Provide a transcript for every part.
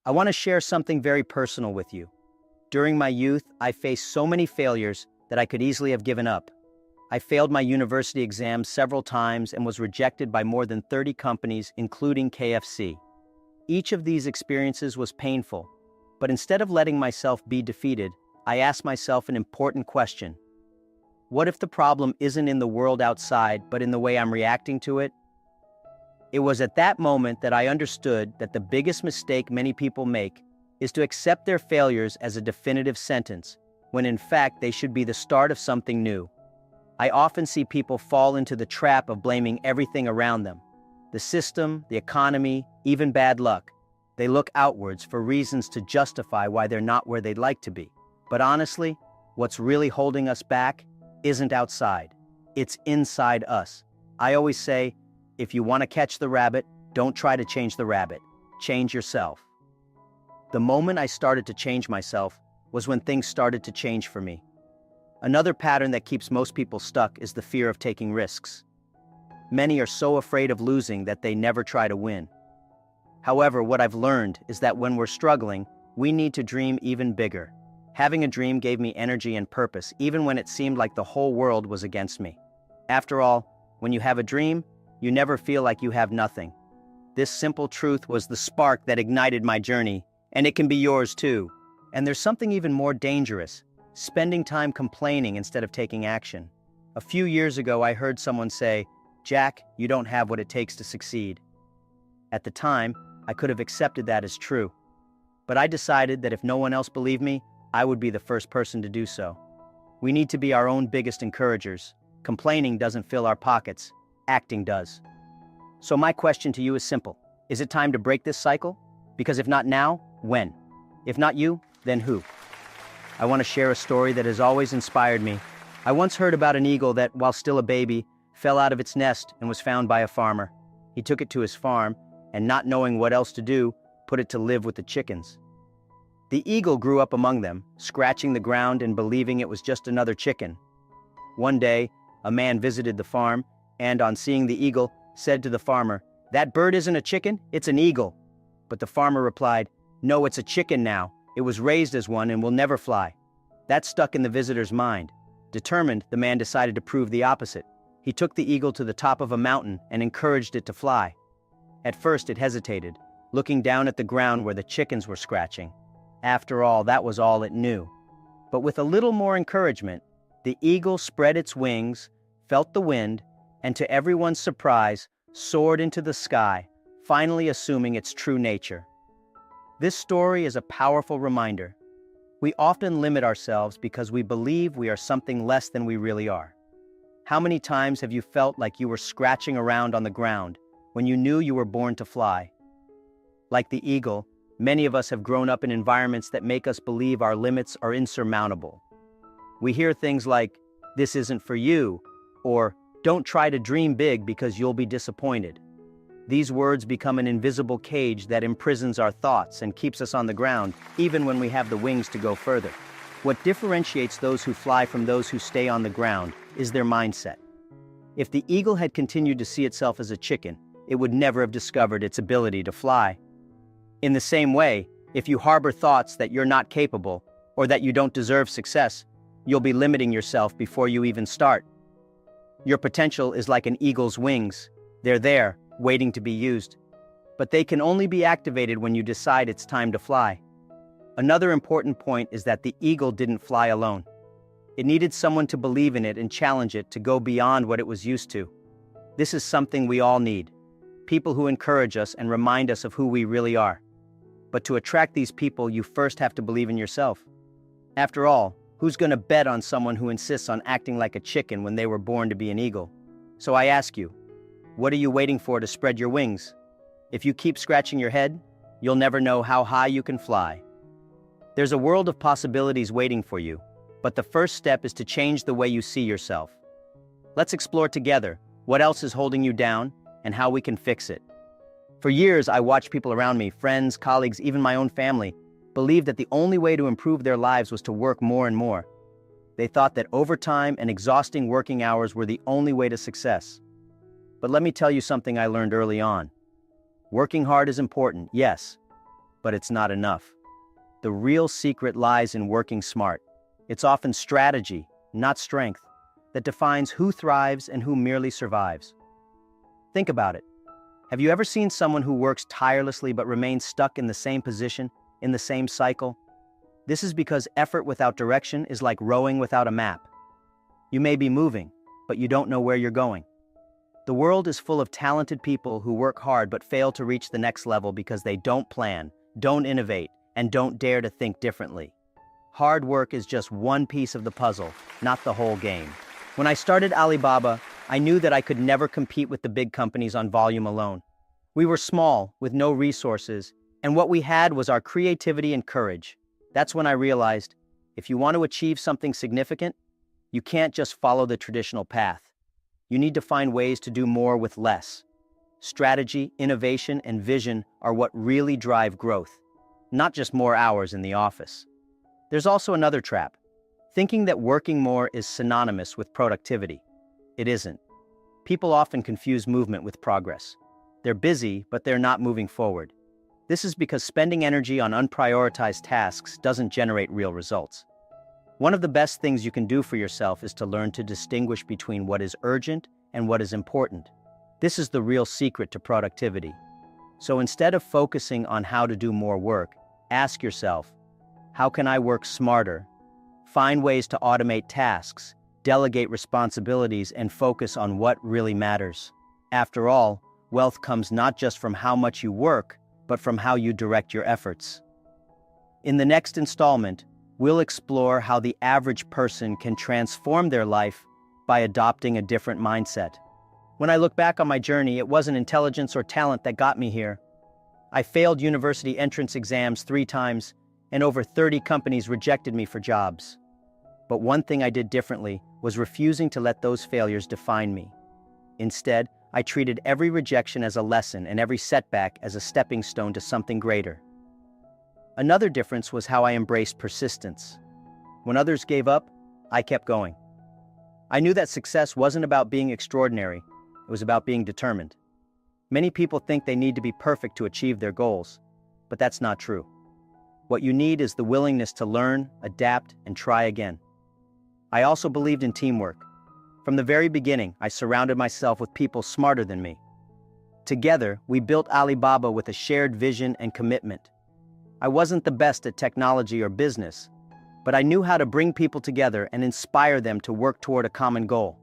I want to share something very personal with you. During my youth, I faced so many failures that I could easily have given up. I failed my university exams several times and was rejected by more than 30 companies, including KFC. Each of these experiences was painful, but instead of letting myself be defeated, I asked myself an important question. What if the problem isn't in the world outside, but in the way I'm reacting to it? It was at that moment that I understood that the biggest mistake many people make is to accept their failures as a definitive sentence, when in fact they should be the start of something new. I often see people fall into the trap of blaming everything around them. The system, the economy, even bad luck. They look outwards for reasons to justify why they're not where they'd like to be. But honestly, what's really holding us back isn't outside. It's inside us. I always say, if you want to catch the rabbit, don't try to change the rabbit. Change yourself. The moment I started to change myself was when things started to change for me. Another pattern that keeps most people stuck is the fear of taking risks. Many are so afraid of losing that they never try to win. However, what I've learned is that when we're struggling, we need to dream even bigger. Having a dream gave me energy and purpose, even when it seemed like the whole world was against me. After all, when you have a dream, you never feel like you have nothing. This simple truth was the spark that ignited my journey, and it can be yours too. And there's something even more dangerous, spending time complaining instead of taking action. A few years ago, I heard someone say, "Jack, you don't have what it takes to succeed." At the time, I could have accepted that as true. But I decided that if no one else believed me, I would be the first person to do so. We need to be our own biggest encouragers. Complaining doesn't fill our pockets, acting does. So my question to you is simple. Is it time to break this cycle? Because if not now, when? If not you, then who? I want to share a story that has always inspired me. I once heard about an eagle that, while still a baby, fell out of its nest and was found by a farmer. He took it to his farm, and not knowing what else to do, put it to live with the chickens. The eagle grew up among them, scratching the ground and believing it was just another chicken. One day, a man visited the farm, and on seeing the eagle, said to the farmer, "That bird isn't a chicken, it's an eagle." But the farmer replied, "No, it's a chicken now. It was raised as one and will never fly." That stuck in the visitor's mind. Determined, the man decided to prove the opposite. He took the eagle to the top of a mountain and encouraged it to fly. At first it hesitated, looking down at the ground where the chickens were scratching. After all, that was all it knew. But with a little more encouragement, the eagle spread its wings, felt the wind, and to everyone's surprise, soared into the sky, finally assuming its true nature. This story is a powerful reminder. We often limit ourselves because we believe we are something less than we really are. How many times have you felt like you were scratching around on the ground when you knew you were born to fly? Like the eagle, many of us have grown up in environments that make us believe our limits are insurmountable. We hear things like, "This isn't for you," or "Don't try to dream big because you'll be disappointed." These words become an invisible cage that imprisons our thoughts and keeps us on the ground, even when we have the wings to go further. What differentiates those who fly from those who stay on the ground is their mindset. If the eagle had continued to see itself as a chicken, it would never have discovered its ability to fly. In the same way, if you harbor thoughts that you're not capable or that you don't deserve success, you'll be limiting yourself before you even start. Your potential is like an eagle's wings. They're there, waiting to be used. But they can only be activated when you decide it's time to fly. Another important point is that the eagle didn't fly alone. It needed someone to believe in it and challenge it to go beyond what it was used to. This is something we all need. People who encourage us and remind us of who we really are. But to attract these people, you first have to believe in yourself. After all, who's going to bet on someone who insists on acting like a chicken when they were born to be an eagle? So I ask you, what are you waiting for to spread your wings? If you keep scratching your head, you'll never know how high you can fly. There's a world of possibilities waiting for you, but the first step is to change the way you see yourself. Let's explore together what else is holding you down and how we can fix it. For years, I watched people around me, friends, colleagues, even my own family, believe that the only way to improve their lives was to work more and more. They thought that overtime and exhausting working hours were the only way to success. But let me tell you something I learned early on. Working hard is important, yes, but it's not enough. The real secret lies in working smart. It's often strategy, not strength, that defines who thrives and who merely survives. Think about it. Have you ever seen someone who works tirelessly but remains stuck in the same position, in the same cycle? This is because effort without direction is like rowing without a map. You may be moving, but you don't know where you're going. The world is full of talented people who work hard but fail to reach the next level because they don't plan, don't innovate, and don't dare to think differently. Hard work is just one piece of the puzzle, not the whole game. When I started Alibaba, I knew that I could never compete with the big companies on volume alone. We were small, with no resources, and what we had was our creativity and courage. That's when I realized, if you want to achieve something significant, you can't just follow the traditional path. You need to find ways to do more with less. Strategy, innovation, and vision are what really drive growth, not just more hours in the office. There's also another trap, thinking that working more is synonymous with productivity. It isn't. People often confuse movement with progress. They're busy, but they're not moving forward. This is because spending energy on unprioritized tasks doesn't generate real results. One of the best things you can do for yourself is to learn to distinguish between what is urgent and what is important. This is the real secret to productivity. So instead of focusing on how to do more work, ask yourself, how can I work smarter? Find ways to automate tasks, delegate responsibilities, and focus on what really matters. After all, wealth comes not just from how much you work, but from how you direct your efforts. In the next installment, we'll explore how the average person can transform their life by adopting a different mindset. When I look back on my journey, it wasn't intelligence or talent that got me here. I failed university entrance exams 3 times, and over 30 companies rejected me for jobs. But one thing I did differently was refusing to let those failures define me. Instead, I treated every rejection as a lesson and every setback as a stepping stone to something greater. Another difference was how I embraced persistence. When others gave up, I kept going. I knew that success wasn't about being extraordinary, it was about being determined. Many people think they need to be perfect to achieve their goals, but that's not true. What you need is the willingness to learn, adapt, and try again. I also believed in teamwork. From the very beginning, I surrounded myself with people smarter than me. Together, we built Alibaba with a shared vision and commitment. I wasn't the best at technology or business, but I knew how to bring people together and inspire them to work toward a common goal.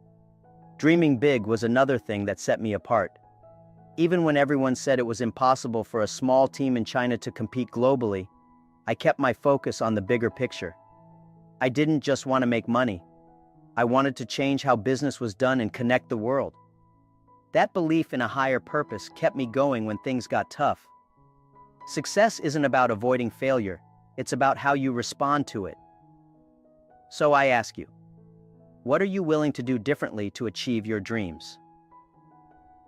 Dreaming big was another thing that set me apart. Even when everyone said it was impossible for a small team in China to compete globally, I kept my focus on the bigger picture. I didn't just want to make money. I wanted to change how business was done and connect the world. That belief in a higher purpose kept me going when things got tough. Success isn't about avoiding failure, it's about how you respond to it. So I ask you, what are you willing to do differently to achieve your dreams?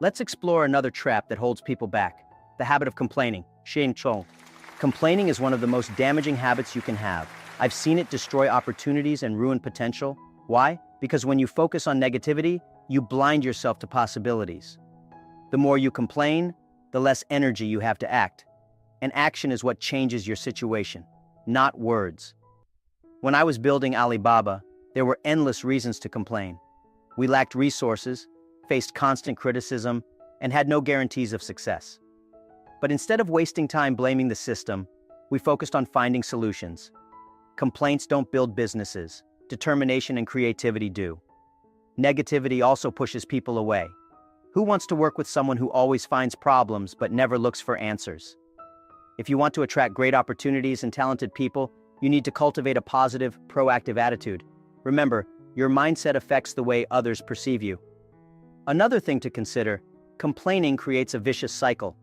Let's explore another trap that holds people back, the habit of complaining, 闲虫. Complaining is one of the most damaging habits you can have. I've seen it destroy opportunities and ruin potential. Why? Because when you focus on negativity, you blind yourself to possibilities. The more you complain, the less energy you have to act. And action is what changes your situation, not words. When I was building Alibaba, there were endless reasons to complain. We lacked resources, faced constant criticism, and had no guarantees of success. But instead of wasting time blaming the system, we focused on finding solutions. Complaints don't build businesses. Determination and creativity do. Negativity also pushes people away. Who wants to work with someone who always finds problems but never looks for answers? If you want to attract great opportunities and talented people, you need to cultivate a positive, proactive attitude. Remember, your mindset affects the way others perceive you. Another thing to consider, complaining creates a vicious cycle.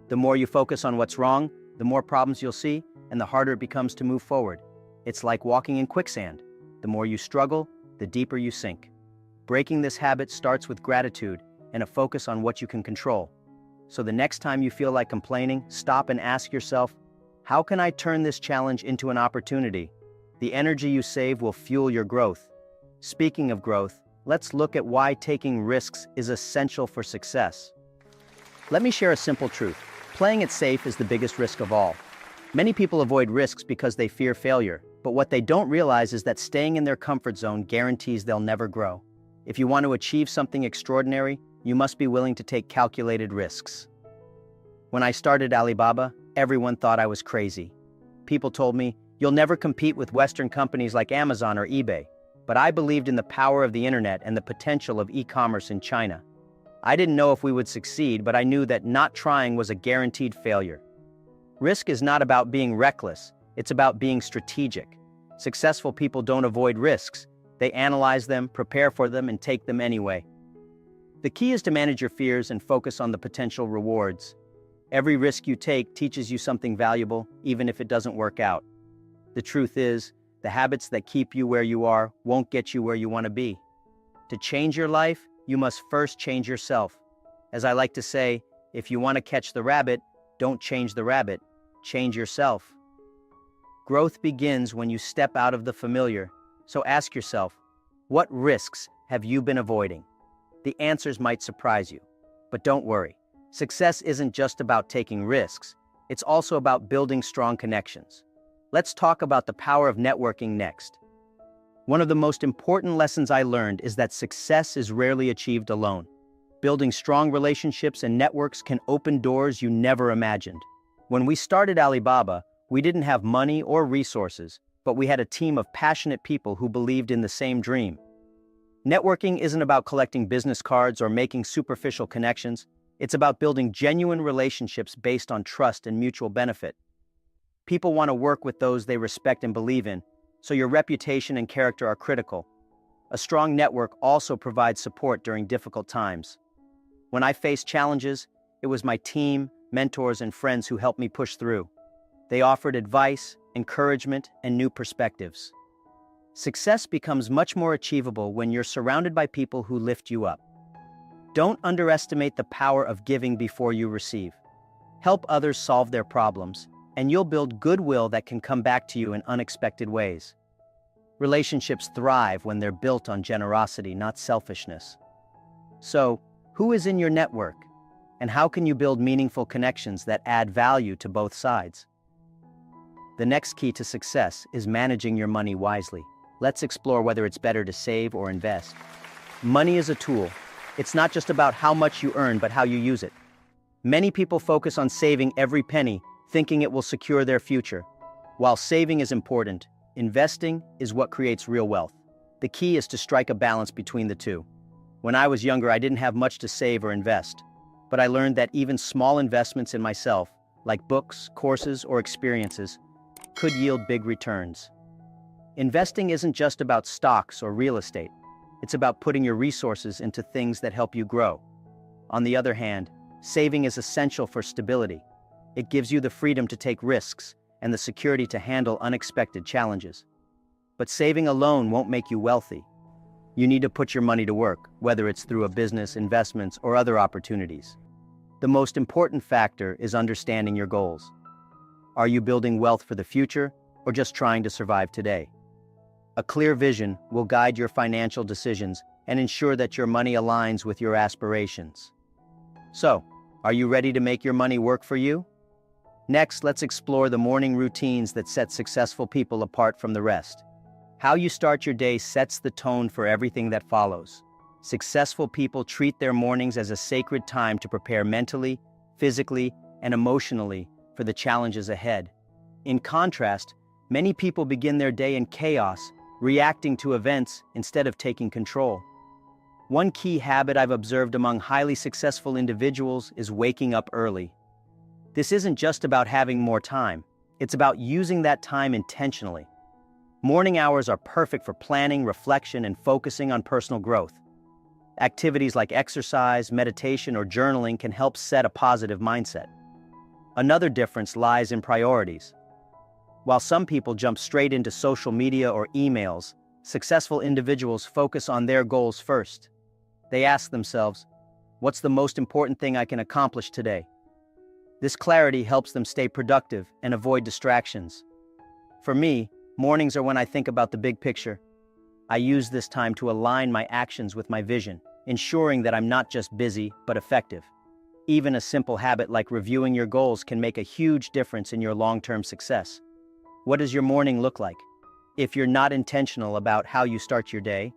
The more you focus on what's wrong, the more problems you'll see, and the harder it becomes to move forward. It's like walking in quicksand. The more you struggle, the deeper you sink. Breaking this habit starts with gratitude and a focus on what you can control. So the next time you feel like complaining, stop and ask yourself, how can I turn this challenge into an opportunity? The energy you save will fuel your growth. Speaking of growth, let's look at why taking risks is essential for success. Let me share a simple truth. Playing it safe is the biggest risk of all. Many people avoid risks because they fear failure, but what they don't realize is that staying in their comfort zone guarantees they'll never grow. If you want to achieve something extraordinary, you must be willing to take calculated risks. When I started Alibaba, everyone thought I was crazy. People told me, "You'll never compete with Western companies like Amazon or eBay." But I believed in the power of the internet and the potential of e-commerce in China. I didn't know if we would succeed, but I knew that not trying was a guaranteed failure. Risk is not about being reckless, it's about being strategic. Successful people don't avoid risks. They analyze them, prepare for them, and take them anyway. The key is to manage your fears and focus on the potential rewards. Every risk you take teaches you something valuable, even if it doesn't work out. The truth is, the habits that keep you where you are won't get you where you want to be. To change your life, you must first change yourself. As I like to say, if you want to catch the rabbit, don't change the rabbit, change yourself. Growth begins when you step out of the familiar. So ask yourself, what risks have you been avoiding? The answers might surprise you, but don't worry. Success isn't just about taking risks, it's also about building strong connections. Let's talk about the power of networking next. One of the most important lessons I learned is that success is rarely achieved alone. Building strong relationships and networks can open doors you never imagined. When we started Alibaba, we didn't have money or resources, but we had a team of passionate people who believed in the same dream. Networking isn't about collecting business cards or making superficial connections. It's about building genuine relationships based on trust and mutual benefit. People want to work with those they respect and believe in, so your reputation and character are critical. A strong network also provides support during difficult times. When I faced challenges, it was my team, mentors, and friends who helped me push through. They offered advice, encouragement, and new perspectives. Success becomes much more achievable when you're surrounded by people who lift you up. Don't underestimate the power of giving before you receive. Help others solve their problems, and you'll build goodwill that can come back to you in unexpected ways. Relationships thrive when they're built on generosity, not selfishness. So, who is in your network? And how can you build meaningful connections that add value to both sides? The next key to success is managing your money wisely. Let's explore whether it's better to save or invest. Money is a tool. It's not just about how much you earn, but how you use it. Many people focus on saving every penny, thinking it will secure their future. While saving is important, investing is what creates real wealth. The key is to strike a balance between the two. When I was younger, I didn't have much to save or invest, but I learned that even small investments in myself, like books, courses, or experiences, could yield big returns. Investing isn't just about stocks or real estate. It's about putting your resources into things that help you grow. On the other hand, saving is essential for stability. It gives you the freedom to take risks and the security to handle unexpected challenges. But saving alone won't make you wealthy. You need to put your money to work, whether it's through a business, investments, or other opportunities. The most important factor is understanding your goals. Are you building wealth for the future or just trying to survive today? A clear vision will guide your financial decisions and ensure that your money aligns with your aspirations. So, are you ready to make your money work for you? Next, let's explore the morning routines that set successful people apart from the rest. How you start your day sets the tone for everything that follows. Successful people treat their mornings as a sacred time to prepare mentally, physically, and emotionally for the challenges ahead. In contrast, many people begin their day in chaos, reacting to events instead of taking control. One key habit I've observed among highly successful individuals is waking up early. This isn't just about having more time, it's about using that time intentionally. Morning hours are perfect for planning, reflection, and focusing on personal growth. Activities like exercise, meditation, or journaling can help set a positive mindset. Another difference lies in priorities. While some people jump straight into social media or emails, successful individuals focus on their goals first. They ask themselves, what's the most important thing I can accomplish today? This clarity helps them stay productive and avoid distractions. For me, mornings are when I think about the big picture. I use this time to align my actions with my vision, ensuring that I'm not just busy, but effective. Even a simple habit like reviewing your goals can make a huge difference in your long-term success. What does your morning look like? If you're not intentional about how you start your day,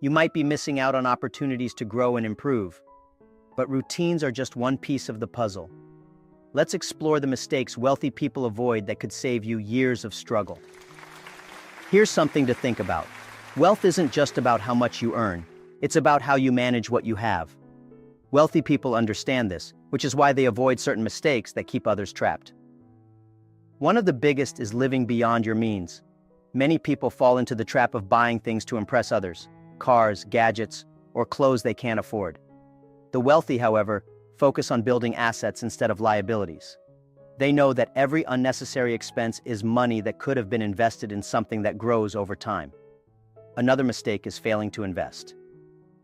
you might be missing out on opportunities to grow and improve. But routines are just one piece of the puzzle. Let's explore the mistakes wealthy people avoid that could save you years of struggle. Here's something to think about. Wealth isn't just about how much you earn, it's about how you manage what you have. Wealthy people understand this, which is why they avoid certain mistakes that keep others trapped. One of the biggest is living beyond your means. Many people fall into the trap of buying things to impress others, cars, gadgets, or clothes they can't afford. The wealthy, however, focus on building assets instead of liabilities. They know that every unnecessary expense is money that could have been invested in something that grows over time. Another mistake is failing to invest.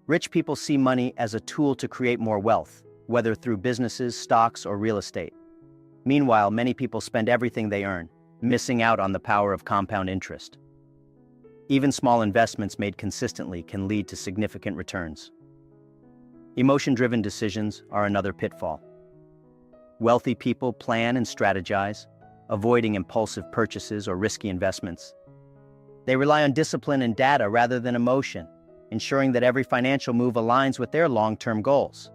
Rich people see money as a tool to create more wealth, whether through businesses, stocks, or real estate. Meanwhile, many people spend everything they earn, missing out on the power of compound interest. Even small investments made consistently can lead to significant returns. Emotion-driven decisions are another pitfall. Wealthy people plan and strategize, avoiding impulsive purchases or risky investments. They rely on discipline and data rather than emotion, ensuring that every financial move aligns with their long-term goals.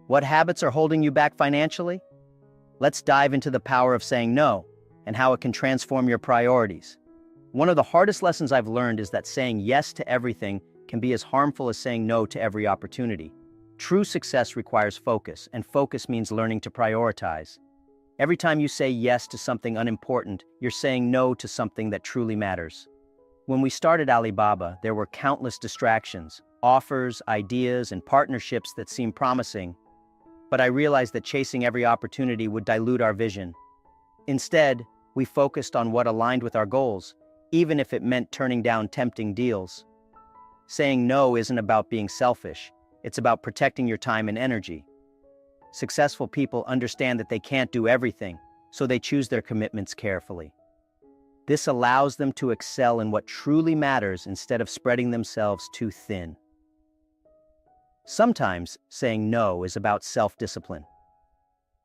What habits are holding you back financially? Let's dive into the power of saying no and how it can transform your priorities. One of the hardest lessons I've learned is that saying yes to everything can be as harmful as saying no to every opportunity. True success requires focus, and focus means learning to prioritize. Every time you say yes to something unimportant, you're saying no to something that truly matters. When we started Alibaba, there were countless distractions, offers, ideas, and partnerships that seemed promising. But I realized that chasing every opportunity would dilute our vision. Instead, we focused on what aligned with our goals, even if it meant turning down tempting deals. Saying no isn't about being selfish, it's about protecting your time and energy. Successful people understand that they can't do everything, so they choose their commitments carefully. This allows them to excel in what truly matters instead of spreading themselves too thin. Sometimes saying no is about self-discipline.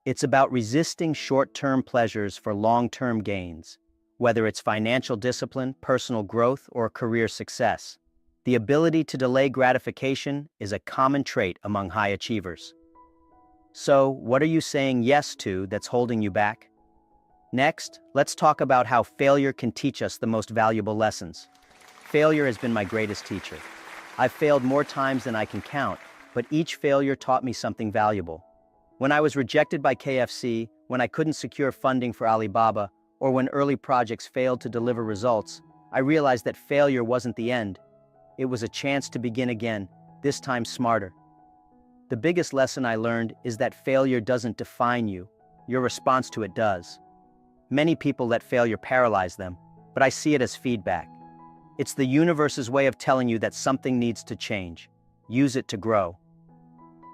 It's about resisting short-term pleasures for long-term gains, whether it's financial discipline, personal growth, or career success. The ability to delay gratification is a common trait among high achievers. So, what are you saying yes to that's holding you back? Next, let's talk about how failure can teach us the most valuable lessons. Failure has been my greatest teacher. I've failed more times than I can count, but each failure taught me something valuable. When I was rejected by KFC, when I couldn't secure funding for Alibaba, or when early projects failed to deliver results, I realized that failure wasn't the end. It was a chance to begin again, this time smarter. The biggest lesson I learned is that failure doesn't define you. Your response to it does. Many people let failure paralyze them, but I see it as feedback. It's the universe's way of telling you that something needs to change. Use it to grow.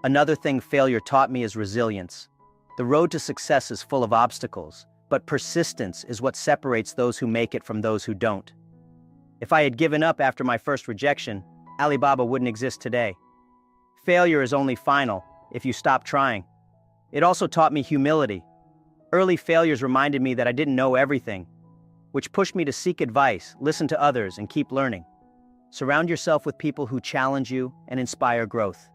Another thing failure taught me is resilience. The road to success is full of obstacles, but persistence is what separates those who make it from those who don't. If I had given up after my first rejection, Alibaba wouldn't exist today. Failure is only final if you stop trying. It also taught me humility. Early failures reminded me that I didn't know everything, which pushed me to seek advice, listen to others, and keep learning. Surround yourself with people who challenge you and inspire growth.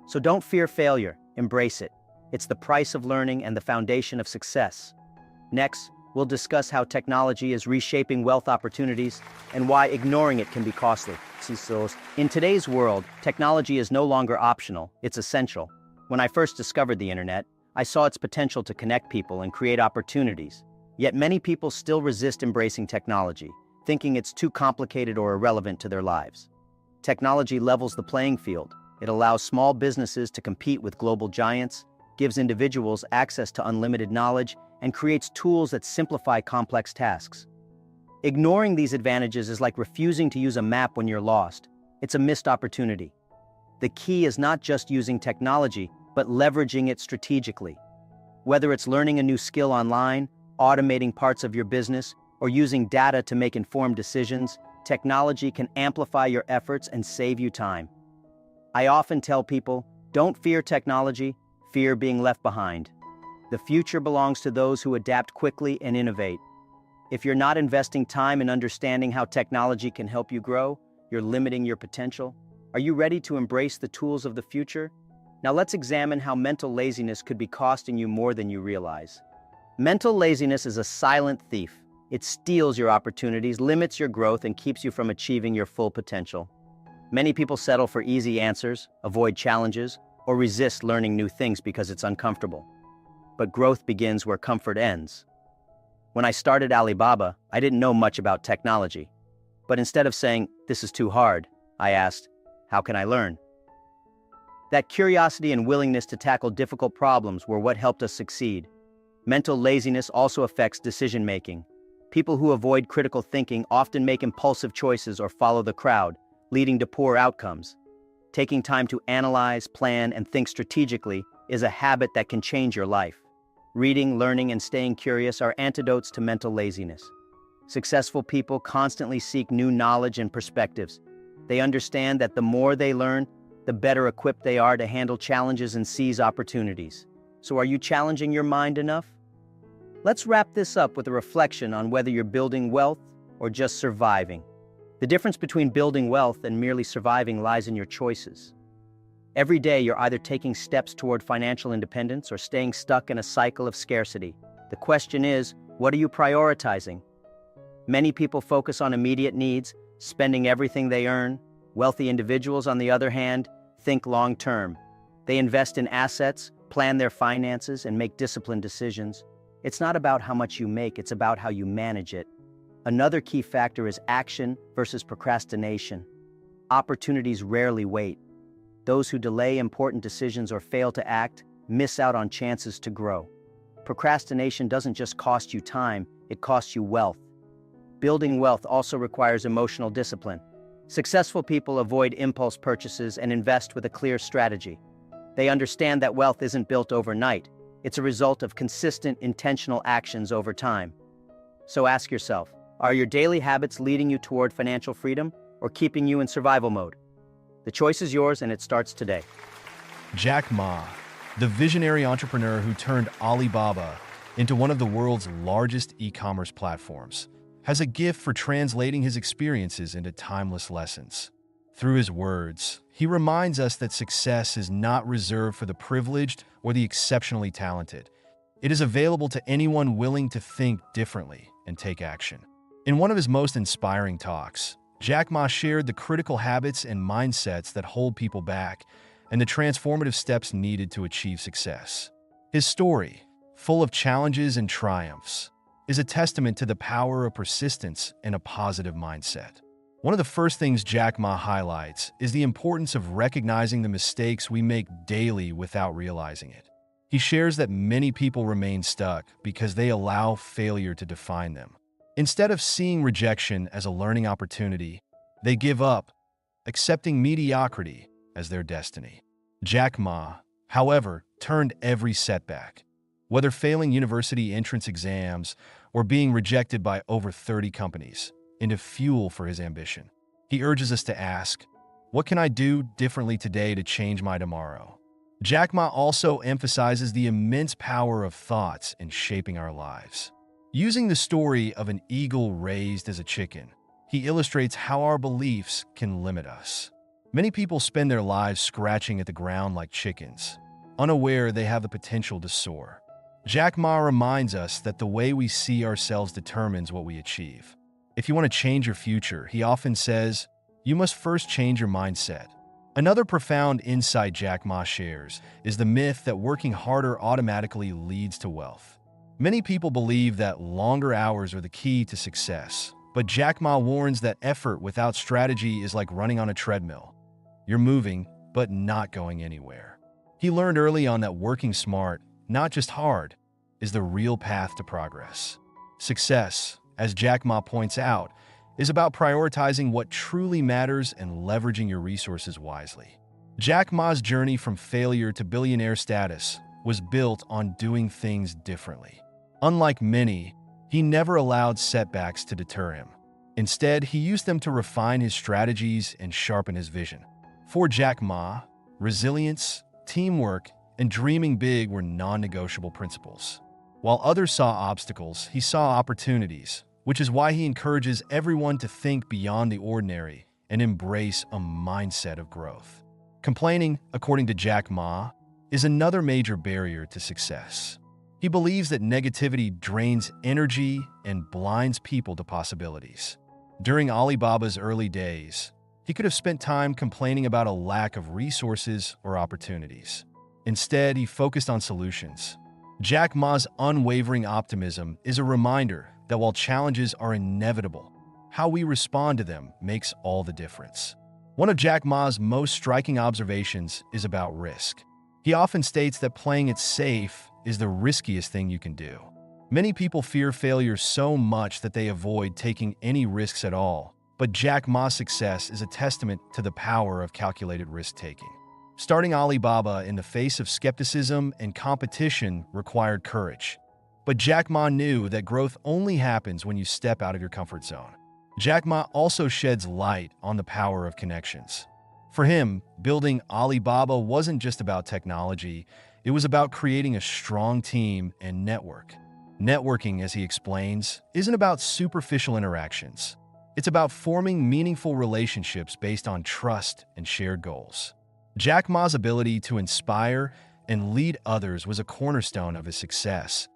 So don't fear failure, embrace it. It's the price of learning and the foundation of success. Next, we'll discuss how technology is reshaping wealth opportunities and why ignoring it can be costly. In today's world, technology is no longer optional, it's essential. When I first discovered the internet, I saw its potential to connect people and create opportunities. Yet many people still resist embracing technology, thinking it's too complicated or irrelevant to their lives. Technology levels the playing field. It allows small businesses to compete with global giants, gives individuals access to unlimited knowledge, and creates tools that simplify complex tasks. Ignoring these advantages is like refusing to use a map when you're lost. It's a missed opportunity. The key is not just using technology, but leveraging it strategically. Whether it's learning a new skill online, automating parts of your business, or using data to make informed decisions, technology can amplify your efforts and save you time. I often tell people, don't fear technology, fear being left behind. The future belongs to those who adapt quickly and innovate. If you're not investing time in understanding how technology can help you grow, you're limiting your potential. Are you ready to embrace the tools of the future? Now let's examine how mental laziness could be costing you more than you realize. Mental laziness is a silent thief. It steals your opportunities, limits your growth, and keeps you from achieving your full potential. Many people settle for easy answers, avoid challenges, or resist learning new things because it's uncomfortable. But growth begins where comfort ends. When I started Alibaba, I didn't know much about technology. But instead of saying, "This is too hard," I asked, "How can I learn?" That curiosity and willingness to tackle difficult problems were what helped us succeed. Mental laziness also affects decision-making. People who avoid critical thinking often make impulsive choices or follow the crowd, leading to poor outcomes. Taking time to analyze, plan, and think strategically is a habit that can change your life. Reading, learning, and staying curious are antidotes to mental laziness. Successful people constantly seek new knowledge and perspectives. They understand that the more they learn, the better equipped they are to handle challenges and seize opportunities. So are you challenging your mind enough? Let's wrap this up with a reflection on whether you're building wealth or just surviving. The difference between building wealth and merely surviving lies in your choices. Every day, you're either taking steps toward financial independence or staying stuck in a cycle of scarcity. The question is, what are you prioritizing? Many people focus on immediate needs, spending everything they earn. Wealthy individuals, on the other hand, think long-term. They invest in assets, plan their finances, and make disciplined decisions. It's not about how much you make, it's about how you manage it. Another key factor is action versus procrastination. Opportunities rarely wait. Those who delay important decisions or fail to act miss out on chances to grow. Procrastination doesn't just cost you time, it costs you wealth. Building wealth also requires emotional discipline. Successful people avoid impulse purchases and invest with a clear strategy. They understand that wealth isn't built overnight. It's a result of consistent, intentional actions over time. So ask yourself, are your daily habits leading you toward financial freedom or keeping you in survival mode? The choice is yours, and it starts today. Jack Ma, the visionary entrepreneur who turned Alibaba into one of the world's largest e-commerce platforms, has a gift for translating his experiences into timeless lessons. Through his words, he reminds us that success is not reserved for the privileged or the exceptionally talented. It is available to anyone willing to think differently and take action. In one of his most inspiring talks, Jack Ma shared the critical habits and mindsets that hold people back and the transformative steps needed to achieve success. His story, full of challenges and triumphs, is a testament to the power of persistence and a positive mindset. One of the first things Jack Ma highlights is the importance of recognizing the mistakes we make daily without realizing it. He shares that many people remain stuck because they allow failure to define them. Instead of seeing rejection as a learning opportunity, they give up, accepting mediocrity as their destiny. Jack Ma, however, turned every setback, whether failing university entrance exams or being rejected by over 30 companies, into fuel for his ambition. He urges us to ask, what can I do differently today to change my tomorrow? Jack Ma also emphasizes the immense power of thoughts in shaping our lives. Using the story of an eagle raised as a chicken, he illustrates how our beliefs can limit us. Many people spend their lives scratching at the ground like chickens, unaware they have the potential to soar. Jack Ma reminds us that the way we see ourselves determines what we achieve. If you want to change your future, he often says, you must first change your mindset. Another profound insight Jack Ma shares is the myth that working harder automatically leads to wealth. Many people believe that longer hours are the key to success, but Jack Ma warns that effort without strategy is like running on a treadmill. You're moving, but not going anywhere. He learned early on that working smart, not just hard, is the real path to progress. Success, as Jack Ma points out, is about prioritizing what truly matters and leveraging your resources wisely. Jack Ma's journey from failure to billionaire status was built on doing things differently. Unlike many, he never allowed setbacks to deter him. Instead, he used them to refine his strategies and sharpen his vision. For Jack Ma, resilience, teamwork, and dreaming big were non-negotiable principles. While others saw obstacles, he saw opportunities, which is why he encourages everyone to think beyond the ordinary and embrace a mindset of growth. Complaining, according to Jack Ma, is another major barrier to success. He believes that negativity drains energy and blinds people to possibilities. During Alibaba's early days, he could have spent time complaining about a lack of resources or opportunities. Instead, he focused on solutions. Jack Ma's unwavering optimism is a reminder that while challenges are inevitable, how we respond to them makes all the difference. One of Jack Ma's most striking observations is about risk. He often states that playing it safe is the riskiest thing you can do. Many people fear failure so much that they avoid taking any risks at all, but Jack Ma's success is a testament to the power of calculated risk-taking. Starting Alibaba in the face of skepticism and competition required courage. But Jack Ma knew that growth only happens when you step out of your comfort zone. Jack Ma also sheds light on the power of connections. For him, building Alibaba wasn't just about technology, it was about creating a strong team and network. Networking, as he explains, isn't about superficial interactions. It's about forming meaningful relationships based on trust and shared goals. Jack Ma's ability to inspire and lead others was a cornerstone of his success,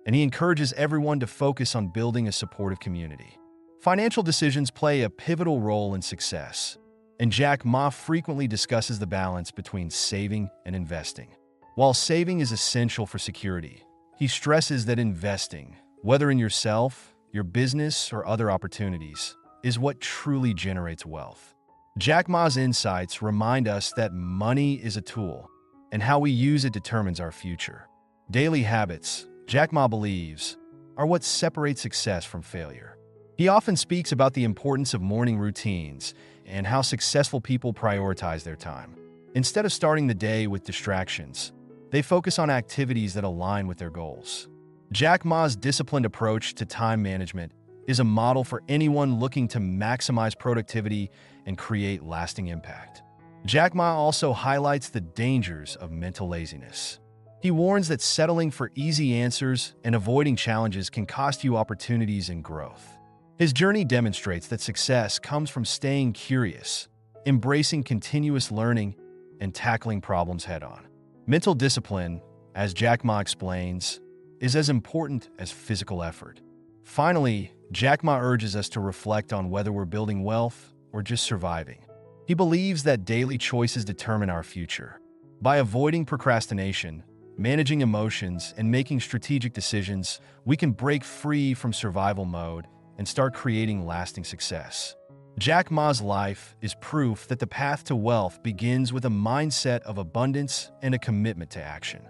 and he encourages everyone to focus on building a supportive community. Financial decisions play a pivotal role in success, and Jack Ma frequently discusses the balance between saving and investing. While saving is essential for security, he stresses that investing, whether in yourself, your business, or other opportunities, is what truly generates wealth. Jack Ma's insights remind us that money is a tool, and how we use it determines our future. Daily habits, Jack Ma believes, are what separate success from failure. He often speaks about the importance of morning routines and how successful people prioritize their time. Instead of starting the day with distractions, they focus on activities that align with their goals. Jack Ma's disciplined approach to time management is a model for anyone looking to maximize productivity and create lasting impact. Jack Ma also highlights the dangers of mental laziness. He warns that settling for easy answers and avoiding challenges can cost you opportunities and growth. His journey demonstrates that success comes from staying curious, embracing continuous learning, and tackling problems head-on. Mental discipline, as Jack Ma explains, is as important as physical effort. Finally, Jack Ma urges us to reflect on whether we're building wealth or just surviving. He believes that daily choices determine our future. By avoiding procrastination, managing emotions, and making strategic decisions, we can break free from survival mode and start creating lasting success. Jack Ma's life is proof that the path to wealth begins with a mindset of abundance and a commitment to action.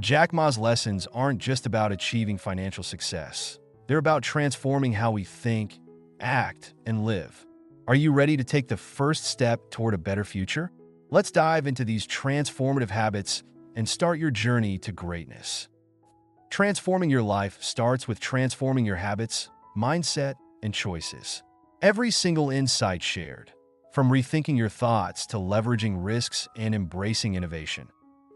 Jack Ma's lessons aren't just about achieving financial success. They're about transforming how we think, act, and live. Are you ready to take the first step toward a better future? Let's dive into these transformative habits and start your journey to greatness. Transforming your life starts with transforming your habits, mindset, and choices. Every single insight shared, from rethinking your thoughts to leveraging risks and embracing innovation,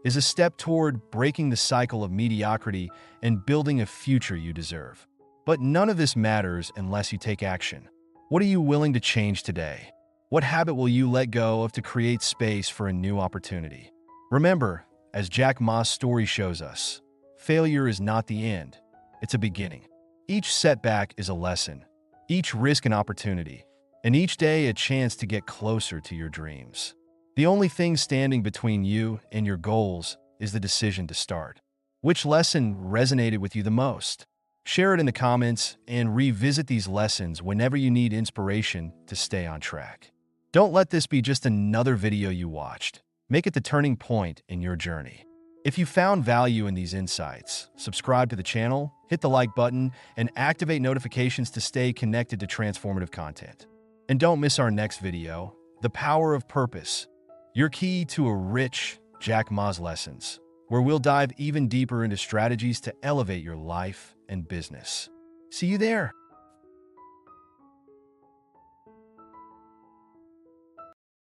is a step toward breaking the cycle of mediocrity and building a future you deserve. But none of this matters unless you take action. What are you willing to change today? What habit will you let go of to create space for a new opportunity? Remember, as Jack Ma's story shows us, failure is not the end, it's a beginning. Each setback is a lesson, each risk an opportunity, and each day a chance to get closer to your dreams. The only thing standing between you and your goals is the decision to start. Which lesson resonated with you the most? Share it in the comments and revisit these lessons whenever you need inspiration to stay on track. Don't let this be just another video you watched. Make it the turning point in your journey. If you found value in these insights, subscribe to the channel, hit the like button, and activate notifications to stay connected to transformative content. And don't miss our next video, The Power of Purpose, your key to a rich Jack Ma's lessons, where we'll dive even deeper into strategies to elevate your life and business. See you there.